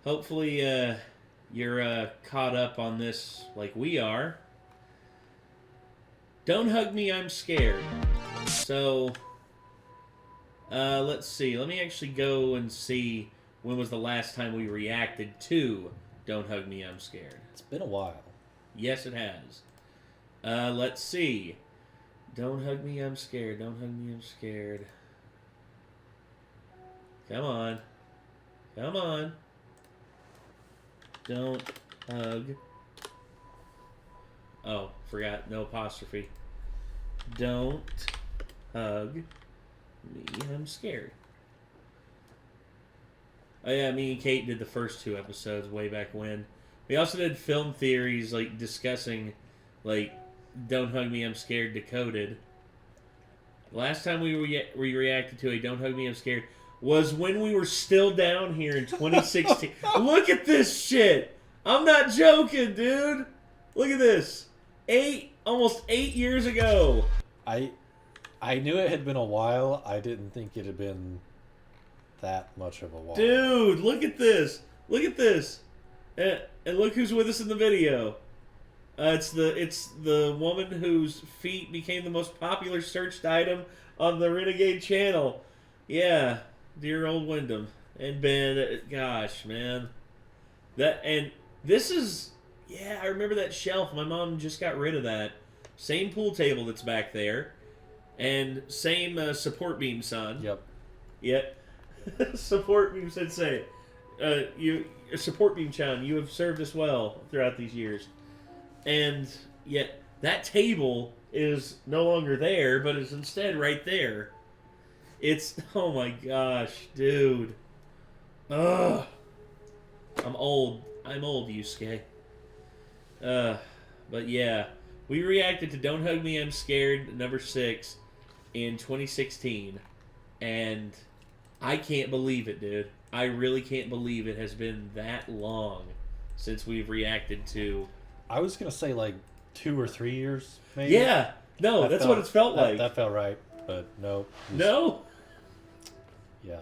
Hopefully, you're caught up on this like we are. Don't hug me, I'm scared. So, let's see. Let me actually go and see when was the last time we reacted to Don't Hug Me, I'm Scared. It's been a while. Yes, it has. Let's see. Don't hug me, I'm scared. Don't hug me, I'm scared. Come on. Come on. Don't hug. Oh, forgot. No apostrophe. Don't hug me, I'm scared. Oh yeah, me and Kate did the first 2 episodes way back when. We also did film theories, like discussing, like, Don't Hug Me, I'm Scared Decoded. Last time we reacted to a Don't Hug Me, I'm Scared was when we were still down here in 2016. Look at this shit! I'm not joking, dude! Look at this. Almost 8 years ago. I knew it had been a while. I didn't think it had been that much of a while. Dude, look at this. Look at this. And look who's with us in the video. It's the woman whose feet became the most popular searched item on the Renegade channel. Yeah, dear old Wyndham and Ben. Gosh, man, this is I remember that shelf. My mom just got rid of that. Same pool table that's back there, and same support beam, son. Yep. Yep. Support beam sensei. You support beam chan. You have served us well throughout these years. And yet, that table is no longer there, but is instead right there. It's, oh my gosh, dude. Ugh. I'm old, Yusuke. But yeah, we reacted to Don't Hug Me, I'm Scared, number 6, in 2016. And I can't believe it, dude. I really can't believe it has been that long since we've reacted to... I was going to say like 2 or 3 years, maybe. Yeah. No, that's what it's felt like. That felt right, but no. No? Yeah.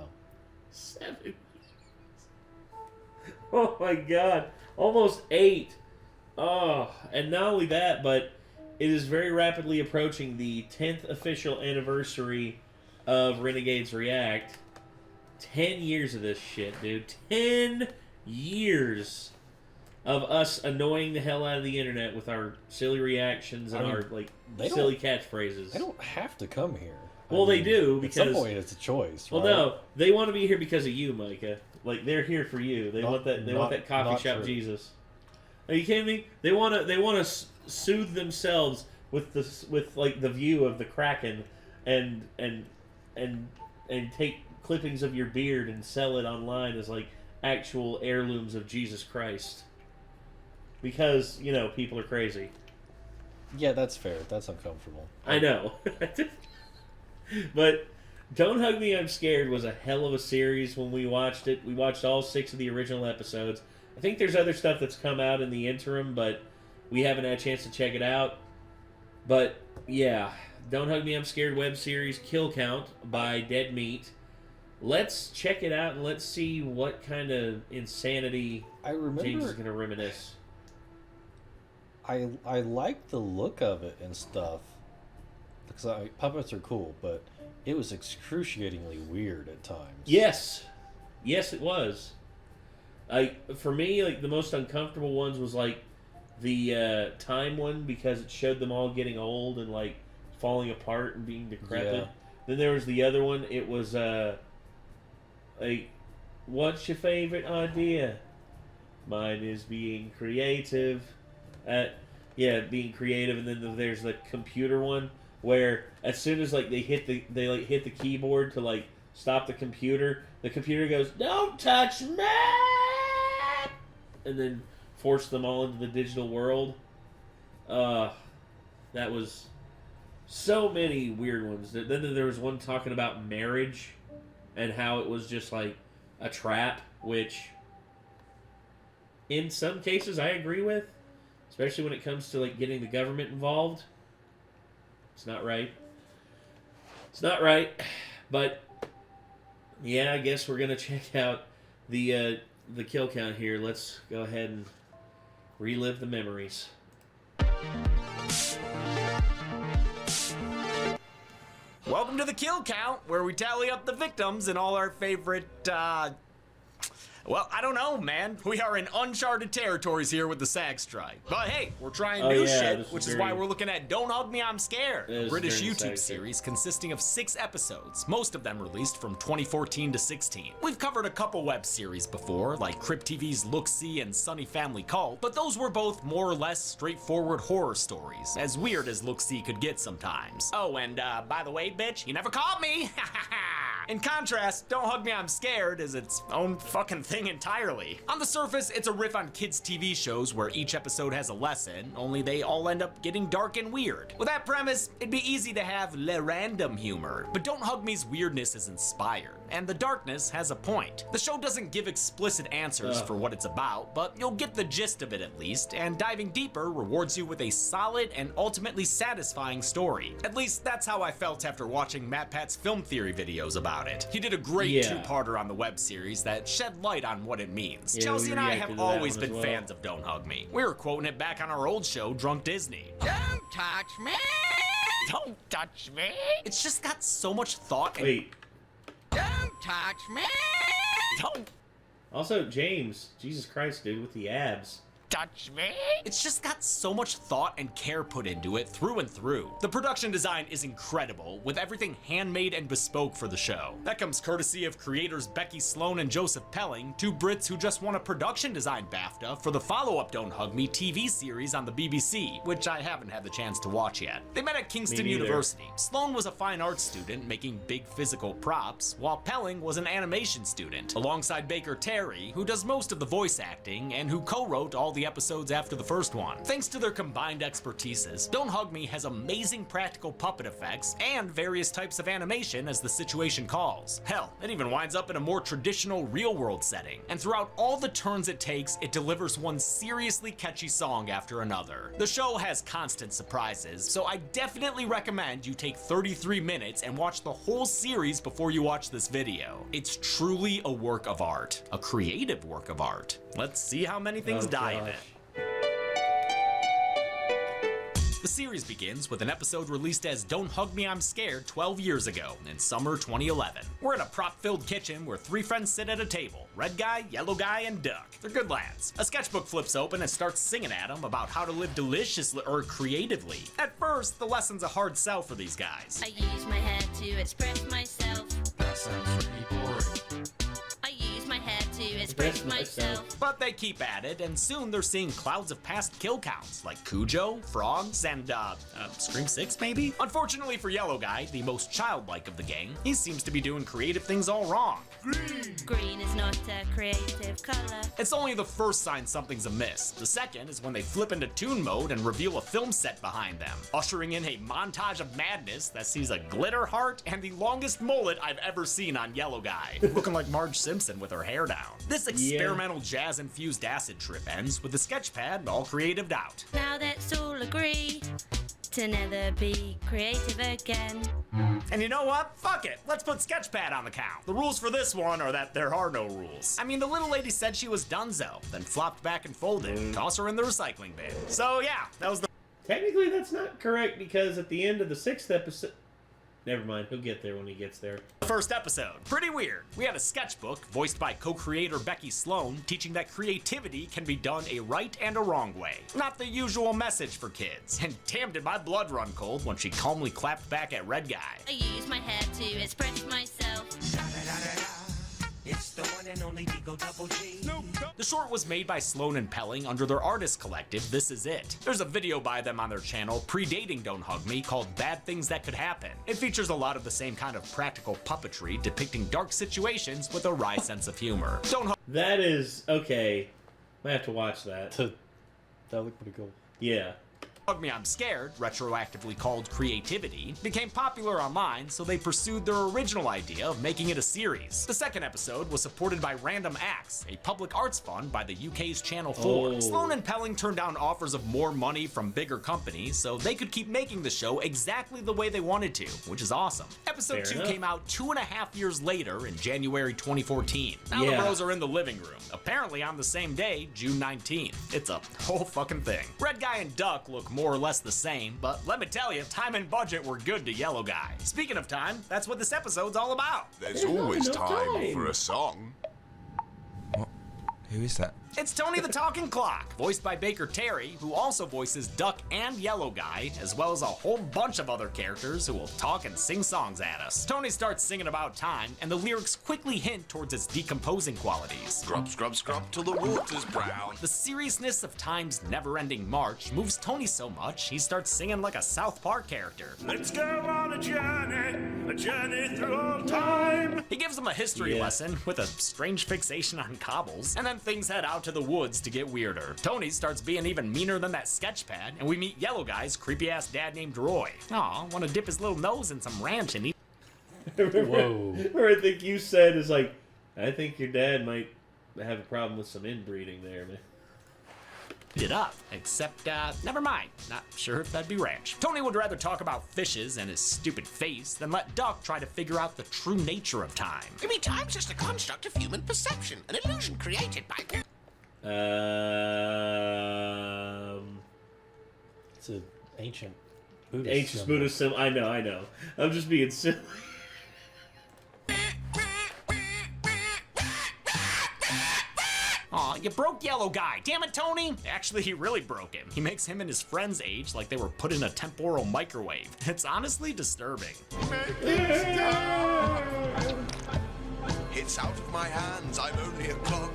7 years. Oh my god. Almost 8. Oh, and not only that, but it is very rapidly approaching the 10th official anniversary of Renegades React. 10 years of this shit, dude. 10 years of us annoying the hell out of the internet with our silly reactions and our silly catchphrases. They don't have to come here. Well, they do, because... At some point, it's a choice, right? Well, no. They want to be here because of you, Micah. Like, they're here for you. They want that coffee shop true. Jesus. Are you kidding me? They want to soothe themselves with the view of the Kraken and take clippings of your beard and sell it online as like actual heirlooms of Jesus Christ. Because, people are crazy. Yeah, that's fair. That's uncomfortable. I know. But Don't Hug Me, I'm Scared was a hell of a series when we watched it. We watched all 6 of the original episodes. I think there's other stuff that's come out in the interim, but we haven't had a chance to check it out. But, yeah. Don't Hug Me, I'm Scared web series, Kill Count by Dead Meat. Let's check it out and let's see what kind of insanity James is going to reminisce. I like the look of it and stuff. Because puppets are cool, but it was excruciatingly weird at times. Yes. Yes, it was. For me, like, the most uncomfortable ones was, like, the time one, because it showed them all getting old and, like, falling apart and being decrepit. Yeah. Then there was the other one. It was, like, what's your favorite idea? Mine is being creative. Being creative. And then there's the computer one, where as soon as, like, they hit the keyboard to, like, stop the computer goes, "Don't touch me!" And then force them all into the digital world. That was so many weird ones. Then there was one talking about marriage and how it was just like a trap, which in some cases I agree with, especially when it comes to like getting the government involved. It's not right. It's not right. But yeah, I guess we're gonna check out the the kill count here. Let's go ahead and relive the memories. Welcome to the kill count, where we tally up the victims in all our favorite, well, I don't know, man. We are in uncharted territories here with the SAG strike. But hey, we're trying new shit, which is why we're looking at Don't Hug Me, I'm Scared, a British YouTube series consisting of 6 episodes, most of them released from 2014 to 16. We've covered a couple web series before, like Crypt TV's Look See and Sunny Family Cult, but those were both more or less straightforward horror stories, as weird as Look See could get sometimes. Oh, and by the way, bitch, you never caught me! In contrast, Don't Hug Me, I'm Scared is its own fucking thing entirely. On the surface, it's a riff on kids' TV shows where each episode has a lesson, only they all end up getting dark and weird. With that premise, it'd be easy to have random humor, but Don't Hug Me's weirdness is inspired, and the darkness has a point. The show doesn't give explicit answers for what it's about, but you'll get the gist of it at least, and diving deeper rewards you with a solid and ultimately satisfying story. At least that's how I felt after watching MatPat's film theory videos about it. He did a great two-parter on the web series that shed light on what it means. Chelsea and I have always been fans of Don't Hug Me. We were quoting it back on our old show, Drunk Disney. Don't touch me! Don't touch me! It's just got so much thought and... Wait. Don't touch me! Don't Also, James. Jesus Christ, dude, with the abs. touch me! It's just got so much thought and care put into it through and through. The production design is incredible, with everything handmade and bespoke for the show. That comes courtesy of creators Becky Sloan and Joseph Pelling, 2 Brits who just won a production design BAFTA for the follow-up Don't Hug Me TV series on the BBC, which I haven't had the chance to watch yet. They met at Kingston University. Sloan was a fine arts student making big physical props, while Pelling was an animation student, alongside Baker Terry, who does most of the voice acting and who co-wrote all the episodes after the first one. Thanks to their combined expertises, Don't Hug Me has amazing practical puppet effects and various types of animation as the situation calls. Hell, it even winds up in a more traditional real-world setting. And throughout all the turns it takes, it delivers one seriously catchy song after another. The show has constant surprises, so I definitely recommend you take 33 minutes and watch the whole series before you watch this video. It's truly a work of art, a creative work of art. Let's see how many things die in it. The series begins with an episode released as Don't Hug Me, I'm Scared 12 years ago in summer 2011. We're in a prop-filled kitchen where 3 friends sit at a table: Red Guy, Yellow Guy, and Duck. They're good lads. A sketchbook flips open and starts singing at them about how to live deliciously or creatively. At first, the lesson's a hard sell for these guys. I use my hair to express myself. That sounds pretty boring. I use my hair to express myself. But they keep at it, and soon they're seeing clouds of past kill counts, like Cujo, Frogs, and, Scream 6, maybe? Unfortunately for Yellow Guy, the most childlike of the gang, he seems to be doing creative things all wrong. Green is not a creative color. It's only the first sign something's amiss. The second is when they flip into toon mode and reveal a film set behind them, ushering in a montage of madness that sees a glitter heart and the longest mullet I've ever seen on Yellow Guy, looking like Marge Simpson with her hair down. This experimental jazz-infused acid trip ends with the sketch pad all creatived out. Now let's all agree to never be creative again. And you know what? Fuck it. Let's put Sketchpad on the count. The rules for this one are that there are no rules. I mean, the little lady said she was donezo, then flopped back and folded. Toss her in the recycling bin. So yeah, that was the Technically, that's not correct because at the end of the 6th episode... Never mind, he'll get there when he gets there. first episode. Pretty weird. We had a sketchbook, voiced by co-creator Becky Sloan, teaching that creativity can be done a right and a wrong way. Not the usual message for kids. And damn did my blood run cold when she calmly clapped back at Red Guy. I use my hair to express myself. It's the one and only Digo Double G. The short was made by Sloan and Pelling under their artist collective, This Is It. There's a video by them on their channel predating Don't Hug Me called Bad Things That Could Happen. It features a lot of the same kind of practical puppetry depicting dark situations with a wry sense of humor. Don't Hug That is... okay. I have to watch that. That looked pretty cool. Yeah. Hug Me I'm Scared, retroactively called Creativity, became popular online, so they pursued their original idea of making it a series. The second episode was supported by Random Acts, a public arts fund by the UK's Channel 4. Oh. Sloan and Pelling turned down offers of more money from bigger companies, so they could keep making the show exactly the way they wanted to, which is awesome. Episode Fair 2 enough. came out 2.5 years later in January 2014. Now the Yeah. bros are in the living room, apparently on the same day, June 19th. It's a whole fucking thing. Red Guy and Duck look more or less the same, but let me tell you, time and budget were good to Yellow Guy. Speaking of time, that's what this episode's all about. There's There's always not enough time time. for a song. What? Who is that? It's Tony the Talking Clock, voiced by Baker Terry, who also voices Duck and Yellow Guy, as well as a whole bunch of other characters who will talk and sing songs at us. Tony starts singing about time, and the lyrics quickly hint towards its decomposing qualities. Scrub, scrub, scrub till the water's brown. The seriousness of time's never-ending march moves Tony so much, he starts singing like a South Park character. Let's go on a journey through all time. He gives them a history Yeah. lesson with a strange fixation on cobbles, and then things head out to the woods to get weirder. Tony starts being even meaner than that sketch pad, and we meet Yellow Guy's creepy-ass dad named Roy. Aw, wanna dip his little nose in some ranch and eat Whoa. Or I think you said is like, I think your dad might have a problem with some inbreeding there, man. it up. Except, never mind. Not sure if that'd be ranch. Tony would rather talk about fishes and his stupid face than let Duck try to figure out the true nature of time. I mean, time's just a construct of human perception, an illusion created by... It's an ancient Buddhist Ancient symbol. Buddhist symbol. I know. I'm just being silly. Aw, you broke Yellow Guy. Damn it, Tony! Actually, he really broke him. He makes him and his friends age like they were put in a temporal microwave. It's honestly disturbing. It's out of my hands, I'm only a clock.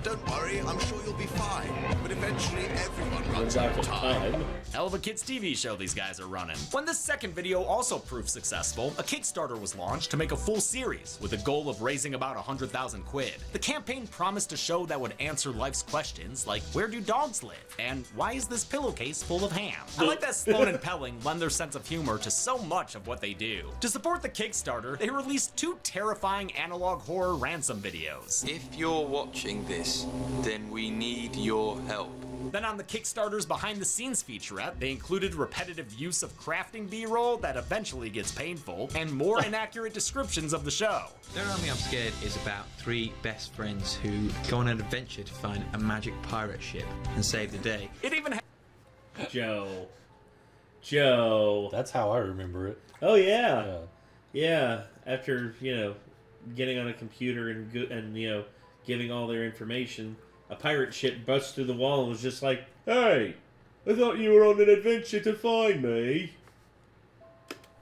Don't worry, I'm sure you'll be fine. But eventually everyone runs out of time. Hell of a kids TV show these guys are running. When this second video also proved successful, a Kickstarter was launched to make a full series with a goal of raising about 100,000 quid. The campaign promised a show that would answer life's questions like, where do dogs live? And why is this pillowcase full of ham? I like that Sloan and Pelling lend their sense of humor to so much of what they do. To support the Kickstarter, they released 2 terrifying analog horror ransom videos. If you're watching this, then we need your help. Then on the Kickstarter's behind the scenes featurette, they included repetitive use of crafting B-roll that eventually gets painful, and more inaccurate descriptions of the show. Don't Army I'm Scared is about 3 best friends who go on an adventure to find a magic pirate ship and save the day. It even Joe. That's how I remember it. Oh yeah. Yeah. Yeah. After getting on a computer and giving all their information, a pirate ship busts through the wall and was just like, "Hey, I thought you were on an adventure to find me."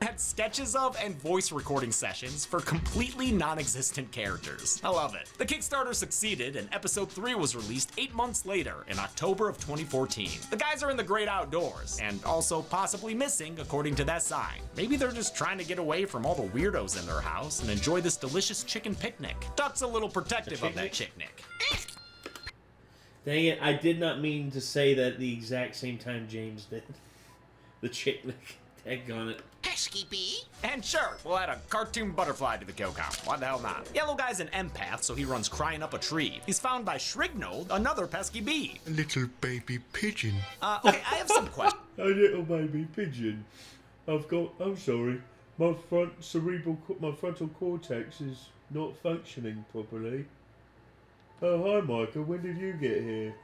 had sketches of and voice recording sessions for completely non-existent characters. I love it. The Kickstarter succeeded, and episode 3 was released 8 months later in October of 2014. The guys are in the great outdoors, and also possibly missing according to that sign. Maybe they're just trying to get away from all the weirdos in their house and enjoy this delicious chicken picnic. Duck's a little protective of that chicknick. Dang it, I did not mean to say that at the exact same time James did. The chicknick. Daggone it. Pesky bee. And sure, we'll add a cartoon butterfly to the kill count. Why the hell not? Yellow Guy's an empath, so he runs crying up a tree. He's found by Shrignold, another pesky bee. A little baby pigeon. Okay, I have some questions. A little baby pigeon. I'm sorry. My frontal cortex is not functioning properly. Oh, hi, Micah. When did you get here?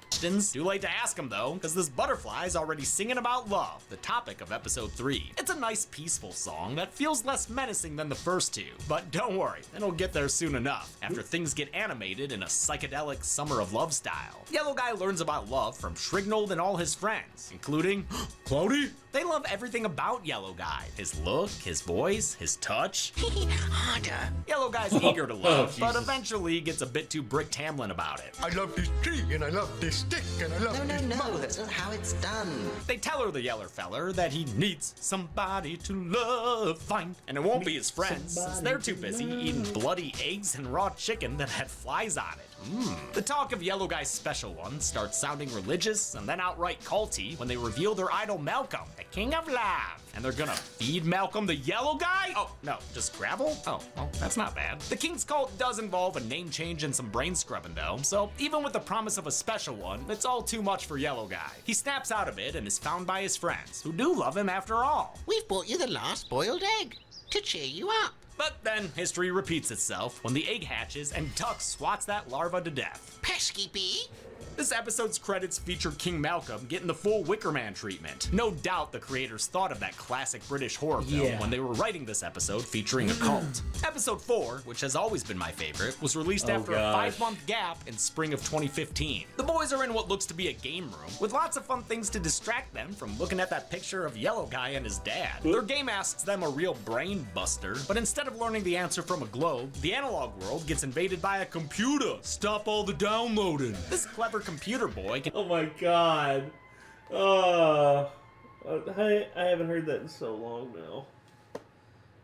Too late to ask him though, because this butterfly is already singing about love, the topic of episode 3. It's a nice peaceful song that feels less menacing than the first 2, but don't worry, it'll get there soon enough, after things get animated in a psychedelic summer of love style. Yellow Guy learns about love from Shrignold and all his friends, including Cloudy. They love everything about Yellow Guy. His look, his voice, his touch. Harder. Yellow Guy's eager to love, Oh, but Jesus. eventually gets a bit too Brick Tamlin about it. I love this tree, and I love this stick, and I love this No, that's not how it's done. They tell her, the Yeller feller, that he needs somebody to love, find. And it won't be his friends, since they're too busy eating bloody eggs and raw chicken that had flies on it. The talk of Yellow Guy's special one starts sounding religious and then outright culty when they reveal their idol Malcolm, the king of love. And they're gonna feed Malcolm the yellow guy? Oh, no, just gravel? Oh, well, that's not bad. The King's Cult does involve a name change and some brain scrubbing though, so even with the promise of a special one, it's all too much for Yellow Guy. He snaps out of it and is found by his friends, who do love him after all. We've brought you the last boiled egg to cheer you up. But then history repeats itself when the egg hatches and Duck swats that larva to death. Pesky bee. This episode's credits feature King Malcolm getting the full Wicker Man treatment. No doubt the creators thought of that classic British horror film when they were writing this episode featuring a cult. Episode 4, which has always been my favorite, was released after a 5-month gap in spring of 2015. The boys are in what looks to be a game room, with lots of fun things to distract them from looking at that picture of Yellow Guy and his dad. Their game asks them a real brain buster, but instead of learning the answer from a globe, the analog world gets invaded by a computer. Stop all the downloading. This clever computer boy can— Oh my god. I haven't heard that in so long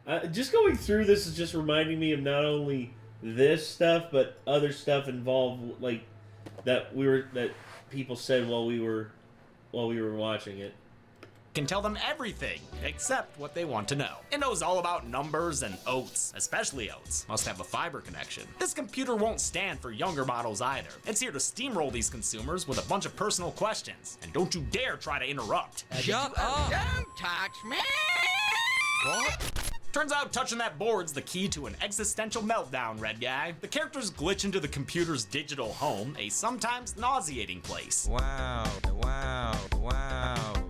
now. Just going through this is just reminding me of not only this stuff, but other stuff involved, like that people said while we were watching it. can tell them everything except what they want to know. It knows all about numbers and oats, especially oats. Must have a fiber connection. This computer won't stand for younger models either. It's here to steamroll these consumers with a bunch of personal questions. And don't you dare try to interrupt. Shut up! Don't touch me! What? Turns out touching that board's the key to an existential meltdown, Red Guy. The characters glitch into the computer's digital home, a sometimes nauseating place. Wow,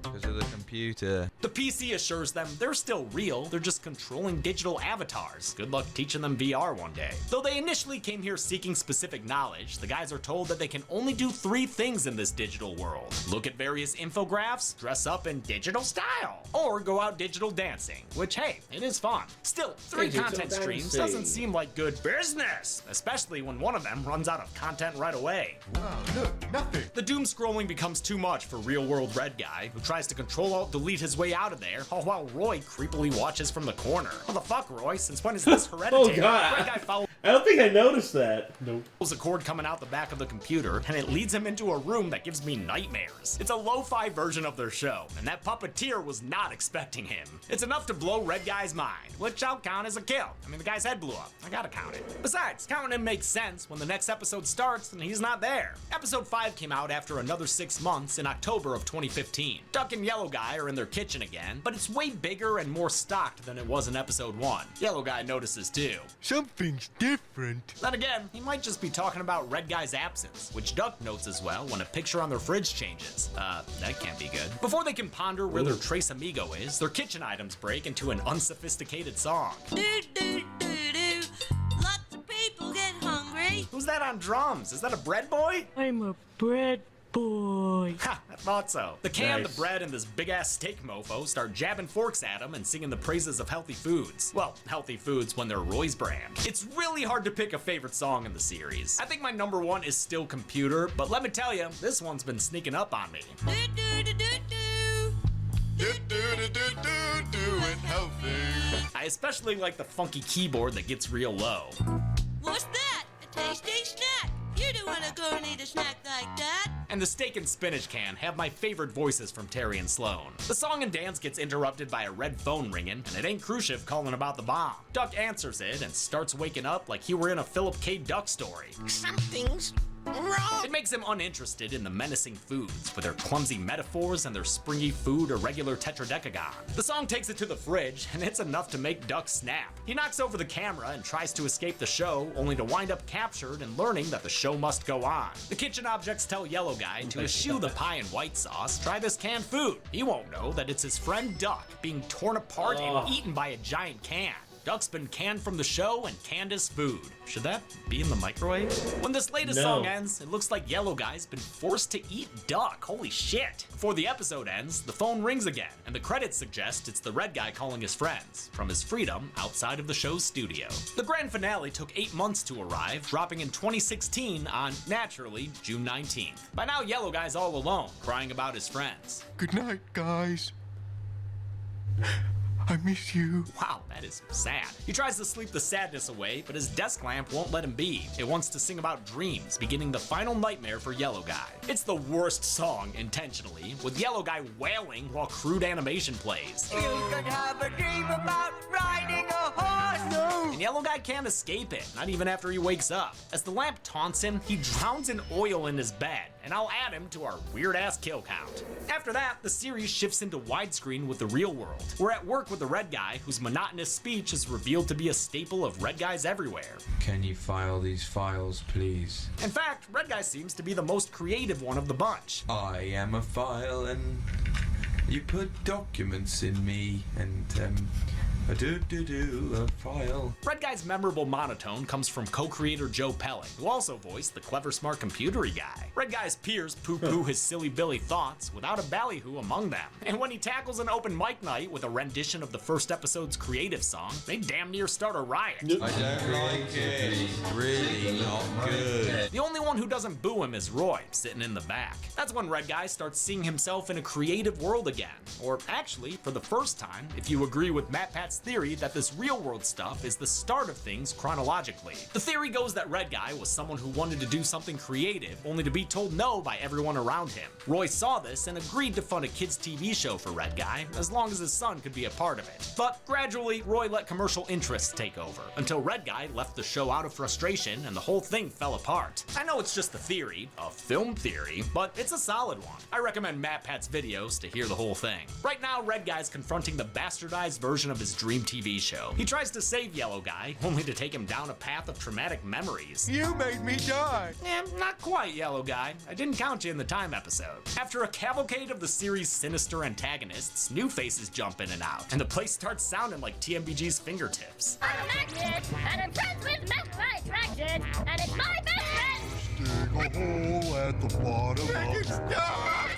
because of the computer. The PC assures them they're still real, they're just controlling digital avatars. Good luck teaching them VR one day. Though they initially came here seeking specific knowledge, the guys are told that they can only do 3 things in this digital world. Look at various infographics, dress up in digital style, or go out digital dancing, which hey, it is fun. Still, 3 content streams doesn't seem like good business, especially when one of them runs out of content right away. Oh, look, nothing. The doom scrolling becomes too much for real-world Red Guy, who tries to Control-Alt-Delete his way out of there, all while Roy creepily watches from the corner. What the fuck, Roy? Since when is this hereditary? Oh god, Red Guy follows I don't think I noticed that. Nope. a cord coming out the back of the computer, and it leads him into a room that gives me nightmares. It's a lo-fi version of their show, and that puppeteer was not expecting him. It's enough to blow Red Guy's mind, which I'll count as a kill. I mean, the guy's head blew up. I gotta count it. Besides, counting him makes sense when the next episode starts and he's not there. Episode 5 came out after another 6 months in October of 2015. Duck and Yellow Guy are in their kitchen again, but it's way bigger and more stocked than it was in episode 1. Yellow Guy notices too. Something's different. Then again, he might just be talking about Red Guy's absence, which Duck notes as well when a picture on their fridge changes. That can't be good. Before they can ponder where their Trace Amigo is, their kitchen items break into an unsophisticated song. Do do do do. Lots of people get hungry. Who's that on drums? Is that a bread boy? I'm a bread boy. Ha, I thought so. The can, Nice. the bread, and this big-ass steak mofo start jabbing forks at him and singing the praises of healthy foods. Well, healthy foods when they're Roy's brand. It's really hard to pick a favorite song in the series. I think my number 1 is still Computer, but let me tell you, this one's been sneaking up on me. Do do do do do. Do it healthy. I especially like the funky keyboard that gets real low. What's that? A tasty snack. You don't want to go and eat a snack like that. And the steak and spinach can have my favorite voices from Terry and Sloan. The song and dance gets interrupted by a red phone ringing, and it ain't Khrushchev calling about the bomb. Duck answers it and starts waking up like he were in a Philip K. Duck story. Something's wrong. It makes him uninterested in the menacing foods with their clumsy metaphors and their springy food irregular tetradecagon. The song takes it to the fridge, and it's enough to make Duck snap. He knocks over the camera and tries to escape the show, only to wind up captured and learning that the show must go on. The kitchen objects tell Yellow Guy to eschew the pie and white sauce, try this canned food. He won't know that it's his friend Duck being torn apart and eaten by a giant can. Duck's been canned from the show and canned as food. Should that be in the microwave? When this latest No. song ends, it looks like Yellow Guy's been forced to eat Duck. Holy shit. Before the episode ends, the phone rings again, and the credits suggest it's the Red Guy calling his friends from his freedom outside of the show's studio. The grand finale took 8 months to arrive, dropping in 2016 on, naturally, June 19th. By now, Yellow Guy's all alone, crying about his friends. Good night, guys. I miss you. Wow, that is sad. He tries to sleep the sadness away, but his desk lamp won't let him be. It wants to sing about dreams, beginning the final nightmare for Yellow Guy. It's the worst song, intentionally, with Yellow Guy wailing while crude animation plays. You could have a dream about riding a horse. No. And Yellow Guy can't escape it, not even after he wakes up. As the lamp taunts him, he drowns in oil in his bed, and I'll add him to our weird-ass kill count. After that, the series shifts into widescreen with the real world. We're at work with the Red Guy, whose monotonous speech is revealed to be a staple of Red Guys everywhere. Can you file these files, please? In fact, Red Guy seems to be the most creative one of the bunch. I am a file, and you put documents in me, and a file. Red Guy's memorable monotone comes from co-creator Joe Pelling, who also voiced the clever, smart computery guy. Red Guy's peers poo-poo his silly Billy thoughts without a ballyhoo among them. And when he tackles an open mic night with a rendition of the first episode's creative song, they damn near start a riot. I don't like it. It's really not good. The only one who doesn't boo him is Roy, sitting in the back. That's when Red Guy starts seeing himself in a creative world again. Or actually, for the first time, if you agree with MatPat's theory that this real world stuff is the start of things chronologically. The theory goes that Red Guy was someone who wanted to do something creative, only to be told no by everyone around him. Roy saw this and agreed to fund a kids' TV show for Red Guy, as long as his son could be a part of it. But gradually, Roy let commercial interests take over, until Red Guy left the show out of frustration and the whole thing fell apart. I know it's just a theory, a film theory, but it's a solid one. I recommend MatPat's videos to hear the whole thing. Right now, Red Guy's confronting the bastardized version of his dream TV show. He tries to save Yellow Guy, only to take him down a path of traumatic memories. You made me die. Not quite, Yellow Guy. I didn't count you in the time episode. After a cavalcade of the series' sinister antagonists, new faces jump in and out, and the place starts sounding like TMBG's fingertips. I'm a magnet, and I'm friends with Matt by Attraction, and it's my best friend. Dig a hole at the bottom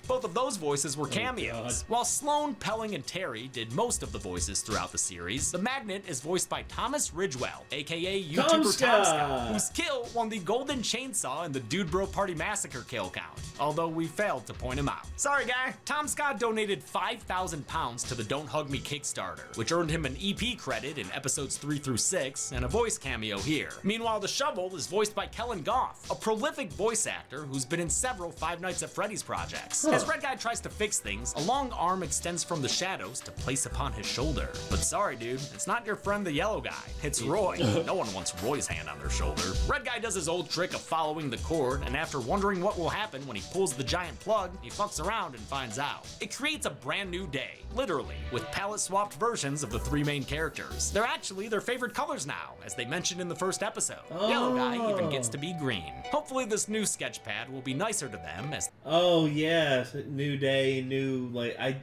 Both of those voices were cameos. While Sloan, Pelling, and Terry did most of the voices throughout the series, the Magnet is voiced by Thomas Ridgewell, aka YouTuber Tomska, whose kill won the Golden Chainsaw in the Dude Bro Party Massacre kill count, although we failed to point him out. Sorry guy, Tomska donated £5,000 to the Don't Hug Me Kickstarter, which earned him an EP credit in episodes 3 through 6 and a voice cameo here. Meanwhile, the Shovel is voiced by Kellen Goff, a prolific voice actor who's been in several Five Nights at Freddy's projects. As Red Guy tries to fix things, a long arm extends from the shadows to place upon his shoulder. But sorry dude, it's not your friend the Yellow Guy, it's Roy. No one wants Roy's hand on their shoulder. Red Guy does his old trick of following the cord, and after wondering what will happen when he pulls the giant plug, he fucks around and finds out. It creates a brand new day, literally, with palette-swapped versions of the three main characters. They're actually their favorite colors now, as they mentioned in the first episode. Yellow Guy even gets to be green. Hopefully this new sketchpad will be nicer to them as— Oh yeah, new day, new, like, I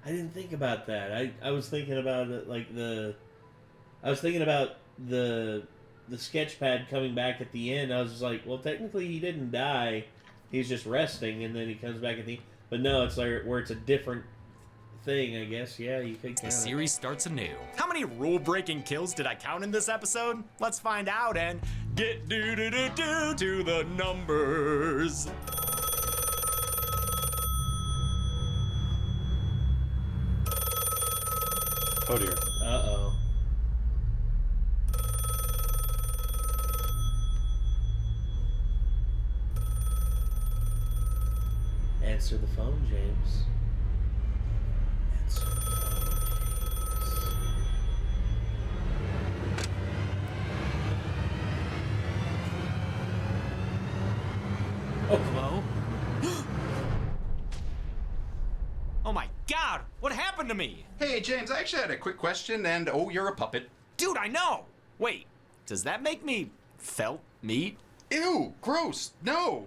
didn't think about that. I was thinking about it like I was thinking about the sketchpad coming back at the end. I was just like, well, technically he didn't die. He's just resting, and then he comes back at the end. But no, it's like where it's a different thing, I guess. Yeah, you could count the series starts anew. How many rule-breaking kills did I count in this episode? Let's find out and get do-do-do-do to the numbers. Oh dear. Uh-oh. Answer the phone, James. Answer the phone, James. Oh, hello? Oh my god, what happened to me? Hey, James, I actually had a quick question, and oh, you're a puppet. Dude, I know! Wait, does that make me felt meat? Ew, gross, no!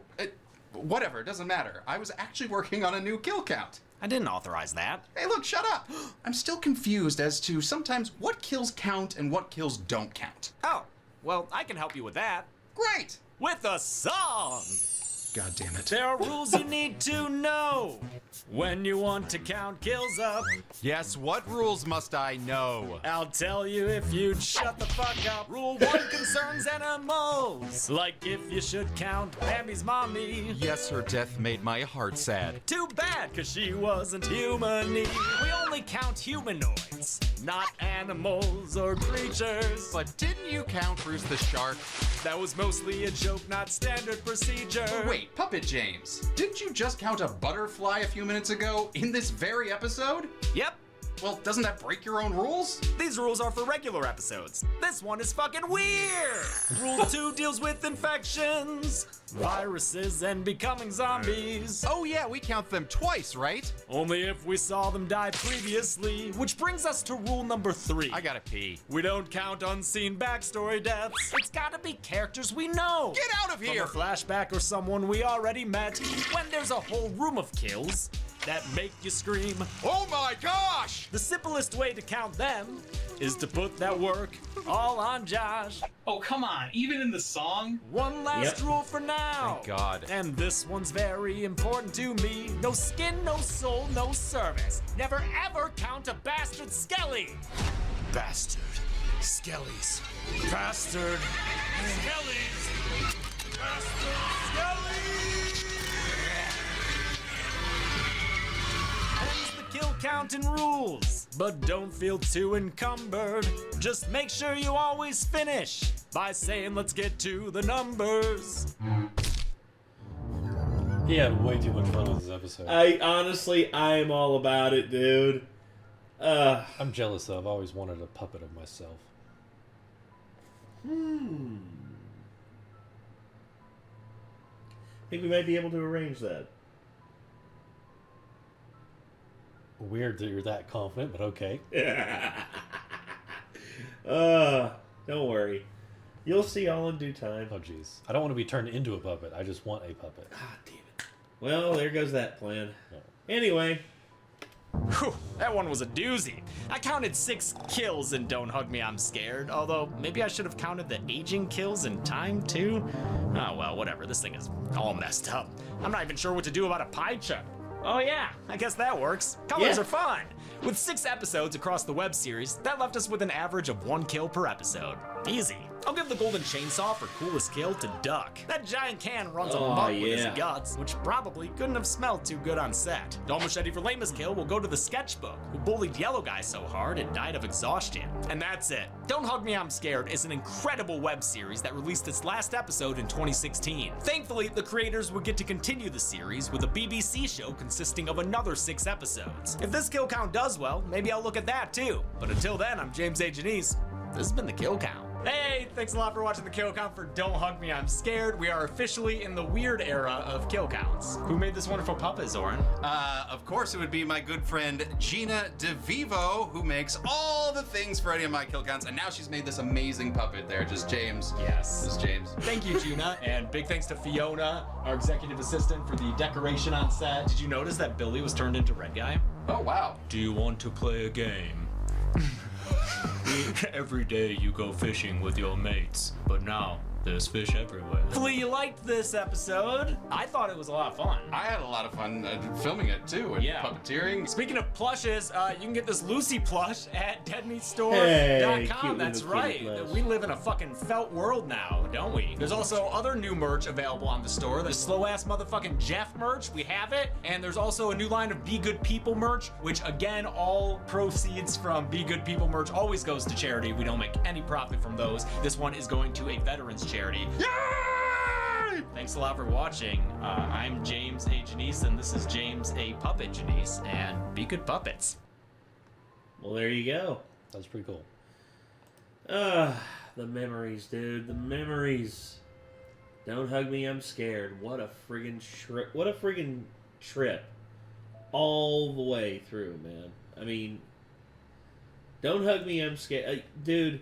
Whatever, it doesn't matter. I was actually working on a new kill count. I didn't authorize that. Hey, look, shut up! I'm still confused as to sometimes what kills count and what kills don't count. Oh, well, I can help you with that. Great! With a song! God damn it. There are rules you need to know when you want to count kills up. Yes, what rules must I know? I'll tell you if you'd shut the fuck up. Rule 1 concerns animals. Like if you should count Bambi's mommy. Yes, her death made my heart sad. Too bad, cause she wasn't human-y. We only count humanoids. not animals or creatures. But didn't you count Bruce the shark? That was mostly a joke, not standard procedure. Wait, Puppet James, didn't you just count a butterfly a few minutes ago in this very episode? Yep. Well, doesn't that break your own rules? These rules are for regular episodes. This one is fucking weird! Rule 2 deals with infections, viruses, and becoming zombies. Oh yeah, we count them twice, right? Only if we saw them die previously, which brings us to rule number 3. I gotta pee. We don't count unseen backstory deaths. It's gotta be characters we know. Get out of here! From a flashback or someone we already met. When there's a whole room of kills that make you scream, Oh my gosh! the simplest way to count them is to put that work all on Josh. Oh, come on. Even in the song? One last rule for now. Thank God. And this one's very important to me. No skin, no soul, no service. Never ever count a bastard skelly. Bastard. Skellies. Bastard skellies. Bastard skellies. Ends the kill count and rules. But don't feel too encumbered. Just make sure you always finish by saying, let's get to the numbers. He had way too much fun with this episode. I am all about it, dude. I'm jealous though. I've always wanted a puppet of myself. I think we might be able to arrange that. Weird that you're that confident, but okay. Don't worry. You'll see all in due time. Oh jeez. I don't want to be turned into a puppet. I just want a puppet. Ah, damn it. Well, there goes that plan. Yeah. Anyway. Whew, that one was a doozy. I counted 6 kills in Don't Hug Me, I'm Scared. Although, maybe I should have counted the aging kills in time, too? Oh, well, whatever. This thing is all messed up. I'm not even sure what to do about a pie chart. Oh, yeah. I guess that works. Colors Yeah. are fun. With 6 episodes across the web series, that left us with an average of 1 kill per episode. Easy. I'll give the golden chainsaw for coolest kill to Duck. That giant can runs amok with his guts, which probably couldn't have smelled too good on set. Dom Machete for lamest kill will go to the sketchbook, who bullied Yellow Guy so hard it died of exhaustion. And that's it. Don't Hug Me, I'm Scared is an incredible web series that released its last episode in 2016. Thankfully, the creators would get to continue the series with a BBC show consisting of another 6 episodes. If this kill count does well, maybe I'll look at that too. But until then, I'm James A. Janice. This has been The Kill Count. Hey, thanks a lot for watching The Kill Count for Don't Hug Me, I'm Scared. We are officially in the weird era of kill counts. Who made this wonderful puppet, Zoran? Of course it would be my good friend Gina DeVivo, who makes all the things for any of my kill counts, and now she's made this amazing puppet there. Just James. Yes. Just James. Thank you, Gina. And big thanks to Fiona, our executive assistant, for the decoration on set. Did you notice that Billy was turned into Red Guy? Oh, wow. Do you want to play a game? Every day you go fishing with your mates, but now there's fish everywhere. Hopefully you liked this episode. I thought it was a lot of fun. I had a lot of fun filming it too, and puppeteering. Speaking of plushes, you can get this Lucy plush at deadmeatstore.com. Hey, cute That's little kitty right. plush. We live in a fucking felt world now, don't we? There's also other new merch available on the store. There's slow ass motherfucking Jeff merch. We have it. And there's also a new line of Be Good People merch, which again, all proceeds from Be Good People merch always goes to charity. We don't make any profit from those. This one is going to a veterans charity. Yay! Thanks a lot for watching. I'm James A. Janice, and this is James A. Puppet Janice, and be good puppets. Well, there you go. That was pretty cool. The memories, dude. The memories. Don't Hug Me, I'm Scared. What a friggin' trip. What a friggin' trip. All the way through, man. I mean, Don't Hug Me, I'm Scared. Dude,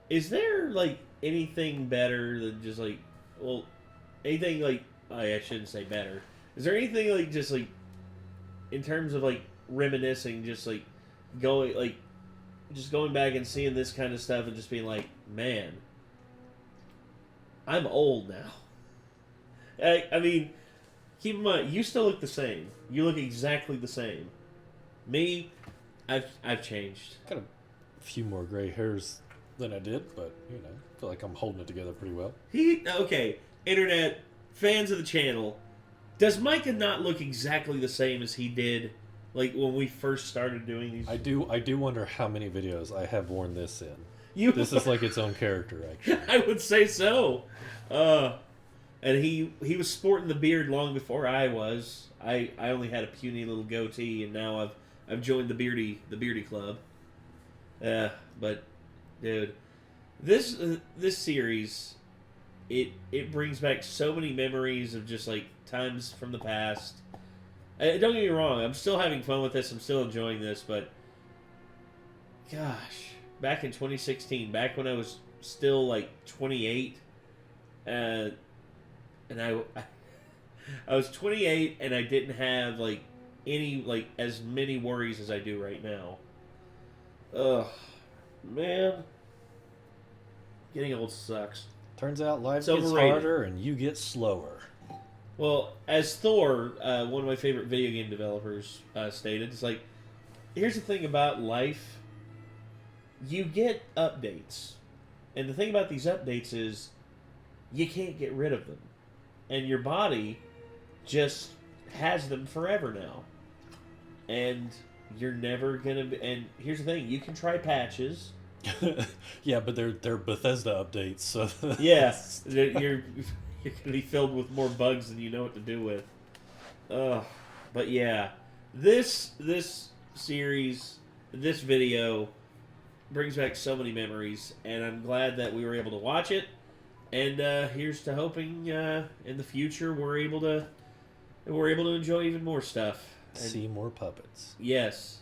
is there, like, anything better than just, like, well, anything, like, I shouldn't say better. Is there anything, like, just, like, in terms of, like, reminiscing, just, like, going back and seeing this kind of stuff and just being like, man, I'm old now. I mean, keep in mind, you still look the same. You look exactly the same. Me, I've changed. Got a few more gray hairs than I did, but, you know, I feel like I'm holding it together pretty well. Okay, internet, fans of the channel, does Micah not look exactly the same as he did Like when we first started doing these. I do wonder how many videos I have worn this in. This is like its own character, actually. I would say so. And he was sporting the beard long before I was. I only had a puny little goatee, and now I've joined the beardy club. But dude, this series, it brings back so many memories of just like times from the past. Don't get me wrong, I'm still having fun with this. I'm still enjoying this, but gosh, back in 2016, back when I was still like 28, and I was 28 and I didn't have like any like as many worries as I do right now. Ugh, man, getting old sucks. Turns out life It's gets overrated. harder and you get slower. Well, as Thor, one of my favorite video game developers, stated, it's like, here's the thing about life. You get updates. And the thing about these updates is you can't get rid of them. And your body just has them forever now. And you're never going to be... And here's the thing. You can try patches. Yeah, but they're Bethesda updates, so... Yeah. You're going to be filled with more bugs than you know what to do with. But yeah. This series, this video... brings back so many memories, and I'm glad that we were able to watch it. And here's to hoping in the future we're able to enjoy even more stuff. And see more puppets. Yes.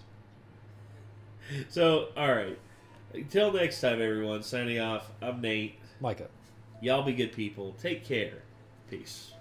So, all right. Until next time, everyone. Signing off. I'm Nate. Micah. Y'all be good people. Take care. Peace.